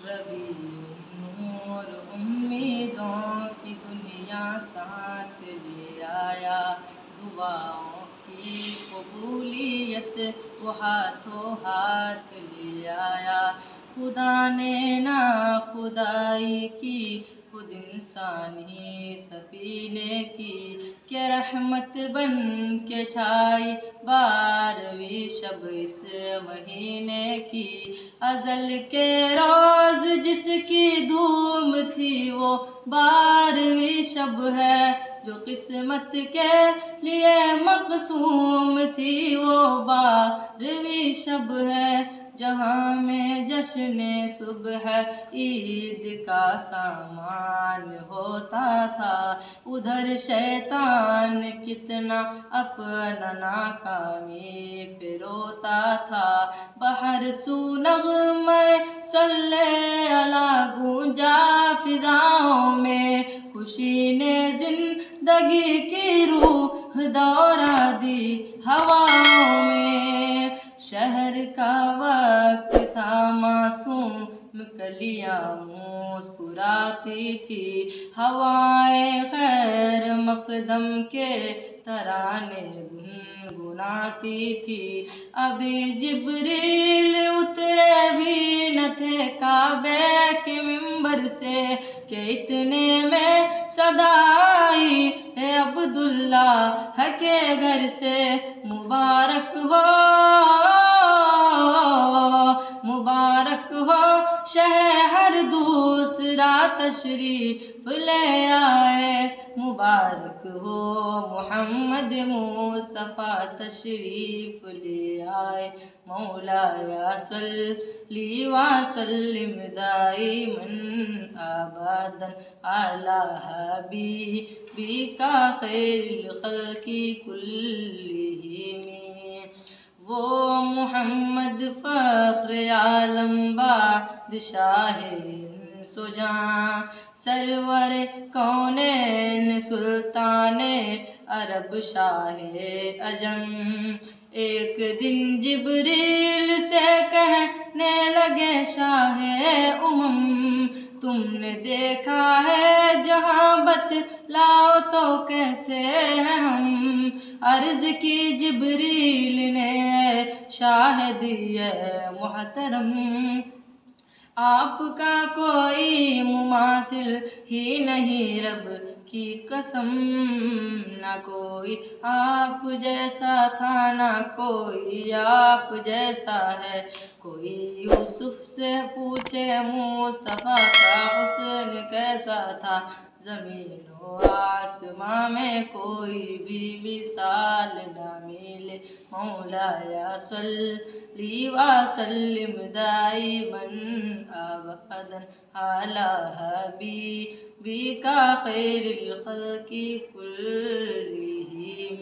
ربیع النور امیدوں کی دنیا ساتھ لے آیا، دعاؤں کی قبولیت وہ ہاتھوں ہاتھ لے آیا۔ خدا نے نا خدائی کی، خود انسانی سفینے کی، کہ رحمت بن کے چھائی 12ویں شب اس مہینے کی۔ ازل کے روز جس کی دھوم تھی وہ 12ویں شب ہے، جو قسمت کے لیے مقسوم تھی وہ 12ویں شب ہے۔ جہاں میں جشن صبح عید کا سامان ہوتا تھا، ادھر شیطان کتنا اپنا ناکامی پہ روتا تھا۔ بہر سو نغمہ صلی اللہ گونجا فضاؤں میں، خوشی نے زندگی کی روح دوڑا دی ہواؤں میں۔ شہر کا وقت تھا معصوم، کلیاں مسکراتی تھی، ہوائیں خیر مقدم کے ترانے گنگناتی تھی۔ ابھی جبریل اترے بھی نہ تھے کعبے کے منبر سے، کہ اتنے میں صدا آئی اے عبداللہ کے گھر سے۔ مبارک ہو مبارک ہو شہ ہر دوسرا تشریف لے آئے، مبارک ہو محمد مصطفیٰ تشریف لے آئے۔ مولایا صلی وسلم دائما ابدا علی حبیبک خیر الخلق کلہم۔ وہ محمد فخر عالم بادشاہ انس و جاں، سرور کونین سلطان عرب شاہ عجم۔ ایک دن جبریل سے کہنے لگے شاہ امم، تم نے دیکھا ہے جہاں بتلاؤ تو کیسے ہیں ہم؟ عرض کی جبریل نے اے شاہد اے محترم، آپ کا کوئی مماثل ہی نہیں، رب کی قسم نہ کوئی آپ جیسا تھا نہ کوئی آپ جیسا ہے۔ کوئی یوسف سے پوچھے مصطفیٰ کا حسن کیسا تھا، زمین و آسماں میں کوئی بھی مثال نہ ملے۔ مولایا صلی وسلم دائما ابدا علی حبیبک خیر الخلق کلہم۔